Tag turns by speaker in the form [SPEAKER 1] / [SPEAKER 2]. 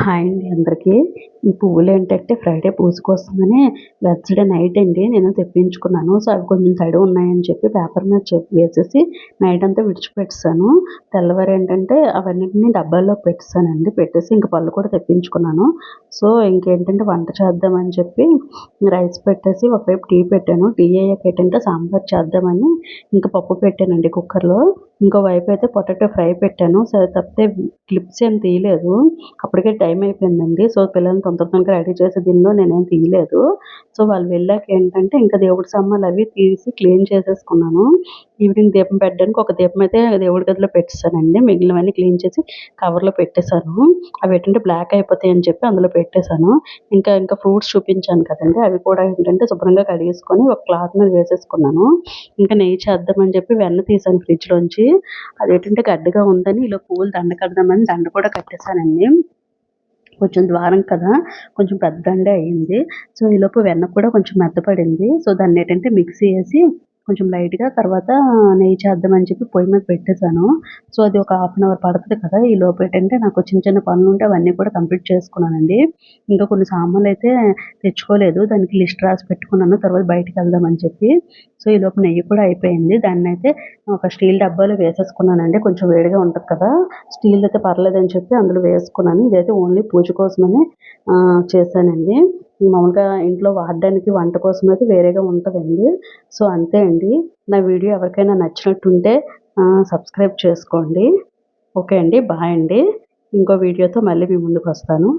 [SPEAKER 1] Hi అండి అందరికీ. ఈ పువ్వులేంటంటే ఫ్రైడే పూజ కోసమని వెన్స్‌డే నైట్ అండి నేను తెప్పించుకున్నాను. సో, అవి కొంచెం తడి ఉన్నాయని చెప్పి పేపర్ మీద వేసేసి నైట్ అంతా విడిచిపెట్టేసాను. తెల్లవారేంటంటే అవన్నిటిని డబ్బాల్లో పెట్టేసానండి. పెట్టేసి ఇంక పళ్ళు కూడా తెప్పించుకున్నాను. సో, ఇంకేంటంటే వంట చేద్దామని చెప్పి రైస్ పెట్టేసి ఒకవైపు టీ పెట్టాను. టీ అయ్యాక ఏంటంటే సాంబార్ చేద్దామని ఇంక పప్పు పెట్టానండి కుక్కర్‌లో. ఇంకో వైపయితే పొటాటో ఫ్రై పెట్టాను. తప్పితే క్లిప్స్ ఏం తీయలేదు. అప్పటికే టైం అయిపోయిందండి. సో, పిల్లల్ని తొందరగా రెడీ చేసి దీనిలో నేనేం తీయలేదు. సో, వాళ్ళు వెళ్ళాక ఏంటంటే ఇంకా దేవుడి సామాన్లవి తీసి క్లీన్ చేసేసుకున్నాను. ఈవినింగ్ దీపం పెట్టడానికి ఒక దీపం అయితే దేవుడి గదిలో పెట్టేసానండి. మిగిలినవన్నీ క్లీన్ చేసి కవర్‌లో పెట్టేసాను. అవేంటంటే బ్లాక్ అయిపోతాయని చెప్పి అందులో పెట్టేసాను. ఇంకా ఫ్రూట్స్ చూపించాను కదండీ! అవి కూడా ఏంటంటే శుభ్రంగా కడిగేసుకొని ఒక క్లాత్ మీద వేసేసుకున్నాను. ఇంకా నెయ్యి చేద్దామని చెప్పి వెన్న తీసాను ఫ్రిడ్జ్‌లోంచి. అదేంటంటే గడ్డగా ఉందని ఈలోపు పువ్వులు దండ కడదామని దండ కూడా కట్టేసానండి. కొంచెం ద్వారం కదా! కొంచెం పెద్ద దండే అయింది. సో, ఈలోపు వెన్న కూడా కొంచెం మెత్తపడింది. సో, దాన్నేంటంటే మిక్సీ ఏసి కొంచెం లైట్‌గా తర్వాత నెయ్యి చేద్దామని చెప్పి పొయ్యి మీద పెట్టేసాను. సో, అది ఒక హాఫ్ అన్ అవర్ పడతది కదా! ఈలోపు ఏంటంటే నాకు చిన్న చిన్న పనులుంటే అవన్నీ కూడా కంప్లీట్ చేసుకున్నానండి. ఇంకా కొన్ని సామాన్లయితే తెచ్చుకోలేదు. దానికి లిస్ట్ రాసి పెట్టుకున్నాను. తర్వాత బయటికెళ్దామని చెప్పి. సో, ఈలోపు నెయ్యి కూడా అయిపోయింది. దాన్నయితే ఒక స్టీల్ డబ్బాలో వేసేసుకున్నానండి. కొంచెం వేడిగా ఉంటది కదా! స్టీల్‌దయితే పర్లేదని చెప్పి అందులో వేసుకున్నాను. ఇదైతే ఓన్లీ పూజ కోసమని చేశానండి. మామూలుగా ఇంట్లో వాడడానికి వంట కోసమయితే వేరేగా ఉంటదండి. సో, అంతే అండి. నా వీడియో ఎవరికైనా నచ్చినట్టుంటే సబ్స్క్రైబ్ చేసుకోండి. ఓకే అండి. బాయ్ అండి. ఇంకో వీడియోతో మళ్ళీ మీ ముందుకొస్తాను.